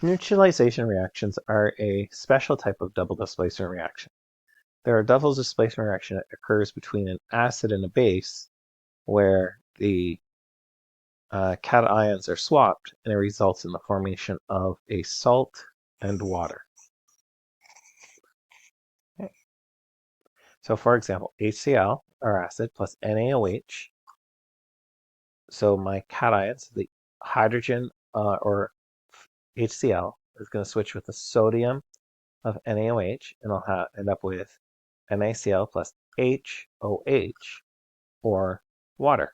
Neutralization reactions are a special type of double displacement reaction. They're a double displacement reaction that occurs between an acid and a base where the cations are swapped, and it results in the formation of a salt and water. Okay. So for example, HCl, or acid, plus NaOH. So my cations, the hydrogen or HCl, is going to switch with the sodium of NaOH, and I'll end up with NaCl plus HOH, or water.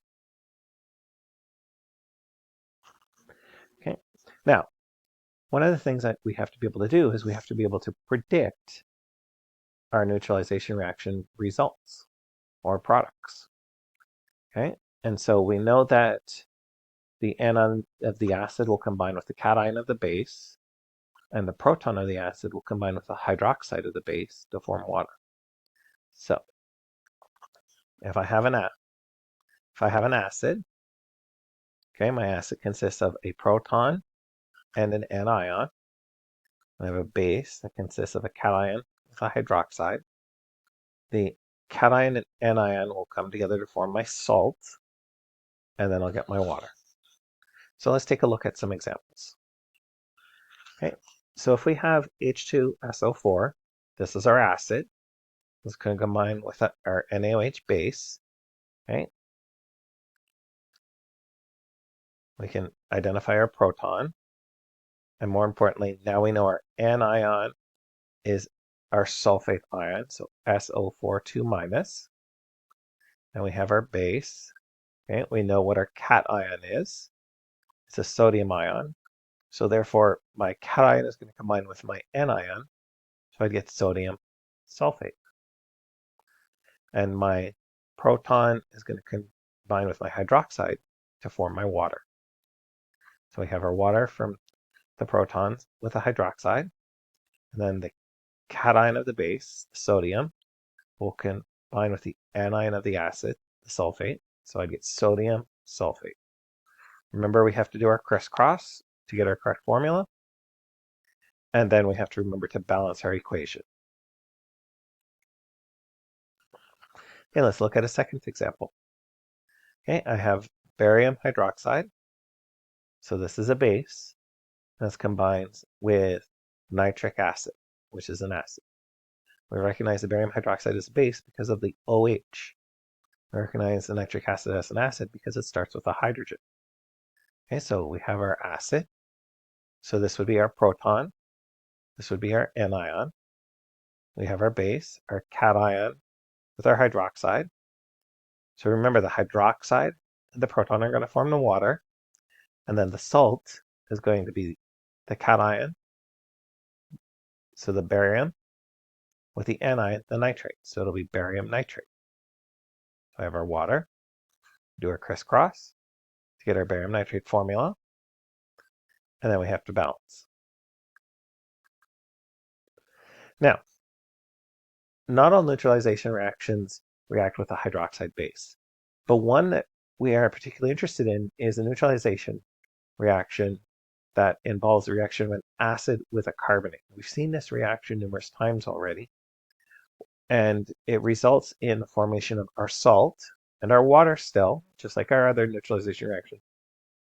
Okay. Now, one of the things that we have to be able to do is we have to be able to predict our neutralization reaction results or products. Okay. And so we know that the anion of the acid will combine with the cation of the base, and the proton of the acid will combine with the hydroxide of the base to form water. So if I have an acid, okay, my acid consists of a proton and an anion. I have a base that consists of a cation with a hydroxide. The cation and anion will come together to form my salt, and then I'll get my water. So let's take a look at some examples. Okay, so if we have H2SO4, this is our acid. This can combine with our NaOH base. Okay, we can identify our proton, and more importantly, now we know our anion is our sulfate ion, so SO4 2-. And we have our base. Okay, we know what our cation is. It's a sodium ion. So therefore, my cation is going to combine with my anion, so I get sodium sulfate. And my proton is going to combine with my hydroxide to form my water. So we have our water from the protons with a hydroxide, and then the cation of the base, sodium, will combine with the anion of the acid, the sulfate, so I get sodium sulfate. Remember, we have to do our crisscross to get our correct formula, and then we have to remember to balance our equation. Okay, let's look at a second example. Okay, I have barium hydroxide, so this is a base, and this combines with nitric acid, which is an acid. We recognize the barium hydroxide as a base because of the OH. We recognize the nitric acid as an acid because it starts with a hydrogen. Okay, so we have our acid. So this would be our proton. This would be our anion. We have our base, our cation with our hydroxide. So remember, the hydroxide and the proton are going to form the water. And then the salt is going to be the cation, so the barium, with the anion, the nitrate. So it'll be barium nitrate. So I have our water, do our crisscross to get our barium nitrate formula, and then we have to balance. Now, not all neutralization reactions react with a hydroxide base, but one that we are particularly interested in is a neutralization reaction that involves a reaction of an acid with a carbonate. We've seen this reaction numerous times already, and it results in the formation of our salt and our water still, just like our other neutralization reaction.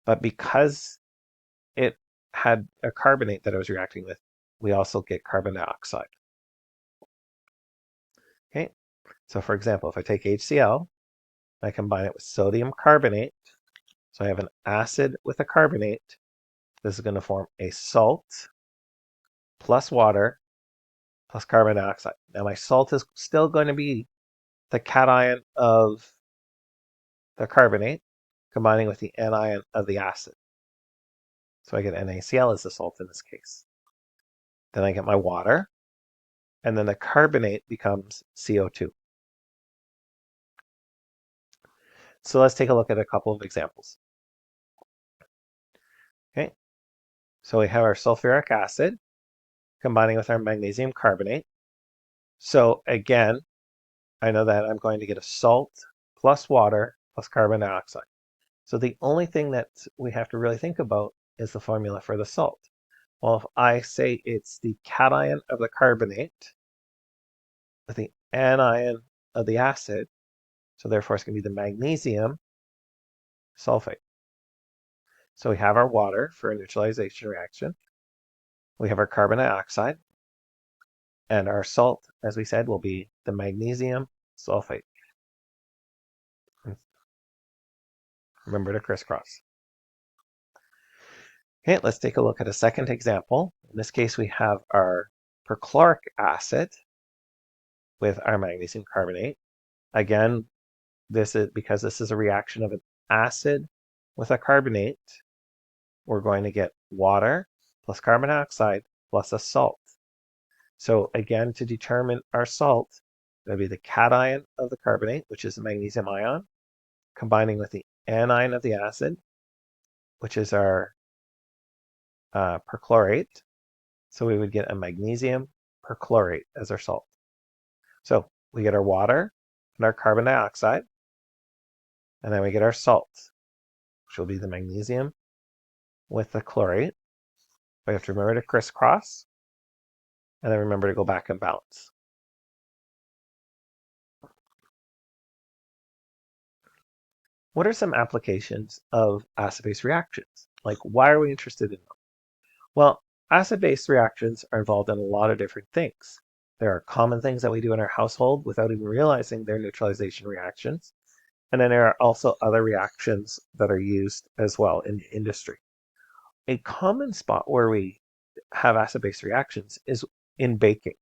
But because it had a carbonate that I was reacting with, we also get carbon dioxide. Okay, so for example, if I take HCl, I combine it with sodium carbonate, so I have an acid with a carbonate. This is going to form a salt plus water plus carbon dioxide. Now my salt is still going to be the cation of the carbonate combining with the anion of the acid. So I get NaCl as the salt in this case. Then I get my water, and then the carbonate becomes CO2. So let's take a look at a couple of examples. Okay, so we have our sulfuric acid combining with our magnesium carbonate. So again, I know that I'm going to get a salt plus water plus carbon dioxide. So the only thing that we have to really think about is the formula for the salt. Well, if I say it's the cation of the carbonate with the anion of the acid, so therefore it's going to be the magnesium sulfate. So we have our water for a neutralization reaction. We have our carbon dioxide. And our salt, as we said, will be the magnesium sulfate. Remember to crisscross. Okay, let's take a look at a second example. In this case, we have our perchloric acid with our magnesium carbonate. Again, because this is a reaction of an acid with a carbonate, we're going to get water plus carbon dioxide plus a salt. So again, to determine our salt, it'll be the cation of the carbonate, which is the magnesium ion, combining with the anion of the acid, which is our perchlorate. So we would get a magnesium perchlorate as our salt. So we get our water and our carbon dioxide, and then we get our salt, which will be the magnesium with the chlorate. We have to remember to crisscross, and then remember to go back and balance. What are some applications of acid-base reactions? Like, why are we interested in them? Well, acid-base reactions are involved in a lot of different things. There are common things that we do in our household without even realizing they're neutralization reactions. And then there are also other reactions that are used as well in the industry. A common spot where we have acid-base reactions is in baking.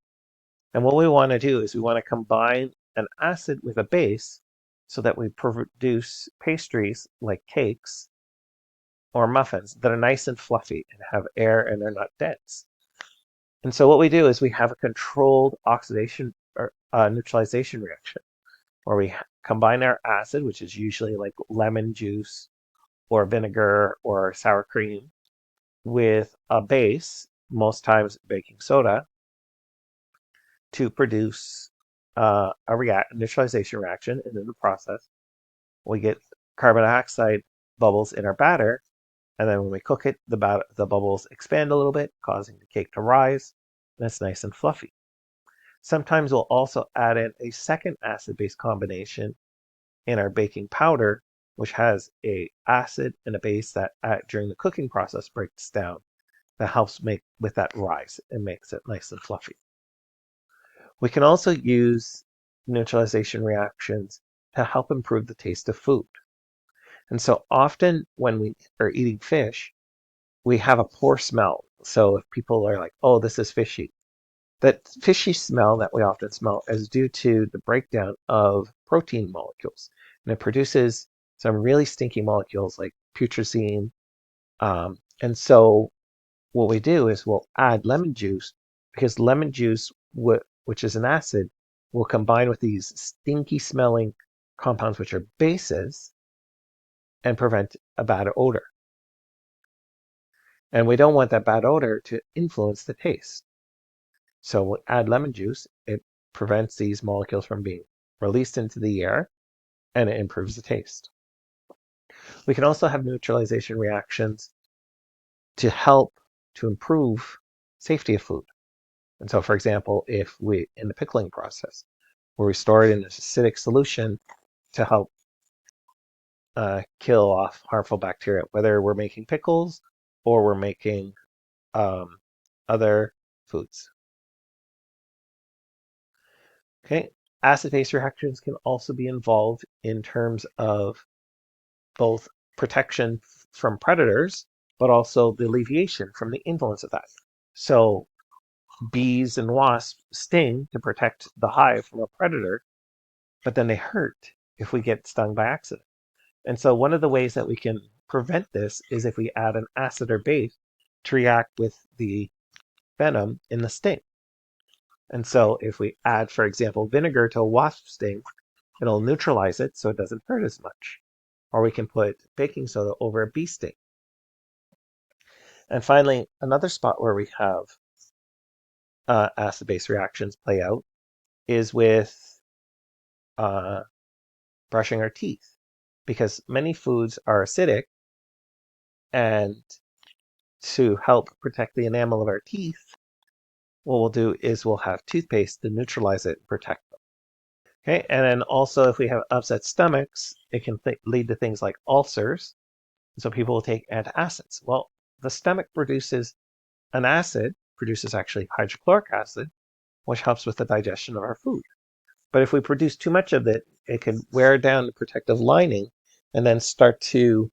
And what we want to do is we want to combine an acid with a base so that we produce pastries like cakes or muffins that are nice and fluffy and have air and they're not dense. And so what we do is we have a controlled oxidation or neutralization reaction where we combine our acid, which is usually like lemon juice or vinegar or sour cream, with a base, most times baking soda, to produce a neutralization reaction. And in the process, we get carbon dioxide bubbles in our batter. And then when we cook it, the bubbles expand a little bit, causing the cake to rise, and it's nice and fluffy. Sometimes we'll also add in a second acid-base combination in our baking powder, which has a acid and a base that during the cooking process breaks down. That helps make with that rise and makes it nice and fluffy. We can also use neutralization reactions to help improve the taste of food. And so often when we are eating fish, we have a poor smell. So if people are like, oh, this is fishy, that fishy smell that we often smell is due to the breakdown of protein molecules. And it produces some really stinky molecules like putrescine. And so what we do is we'll add lemon juice because lemon juice, which is an acid, will combine with these stinky smelling compounds, which are bases, and prevent a bad odor. And we don't want that bad odor to influence the taste. So we'll add lemon juice. It prevents these molecules from being released into the air, and it improves the taste. We can also have neutralization reactions to help to improve safety of food. And so, for example, if we, in the pickling process, where we store it in an acidic solution to help kill off harmful bacteria, whether we're making pickles or we're making other foods. Okay, acid-base reactions can also be involved in terms of both protection from predators, but also the alleviation from the influence of that. So bees and wasps sting to protect the hive from a predator, but then they hurt if we get stung by accident. And so one of the ways that we can prevent this is if we add an acid or base to react with the venom in the sting. And so if we add, for example, vinegar to a wasp sting, it'll neutralize it so it doesn't hurt as much. Or we can put baking soda over a bee sting. And finally, another spot where we have acid-base reactions play out is with brushing our teeth, because many foods are acidic, and to help protect the enamel of our teeth, what we'll do is we'll have toothpaste to neutralize it and protect them. Okay, and then also if we have upset stomachs, it can lead to things like ulcers. So people will take antacids. Well, the stomach produces an acid, produces actually hydrochloric acid, which helps with the digestion of our food. But if we produce too much of it, it can wear down the protective lining and then start to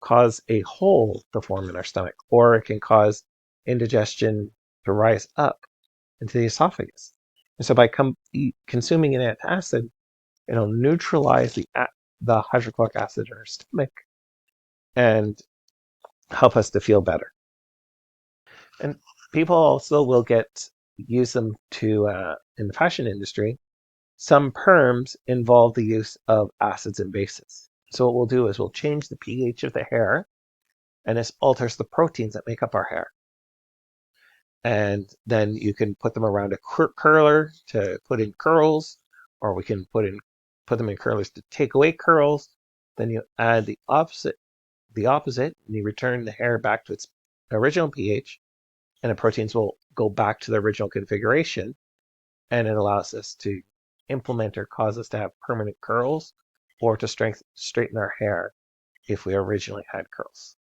cause a hole to form in our stomach, or it can cause indigestion to rise up into the esophagus. And so by consuming an antacid, it'll neutralize the hydrochloric acid in our stomach and help us to feel better. And people also will use them to in the fashion industry. Some perms involve the use of acids and bases. So what we'll do is we'll change the pH of the hair, and this alters the proteins that make up our hair. And then you can put them around a curler to put in curls, or we can put them in curlers to take away curls. Then you add the opposite, and you return the hair back to its original pH, and the proteins will go back to the original configuration, and it allows us to implement or cause us to have permanent curls or to straighten our hair if we originally had curls.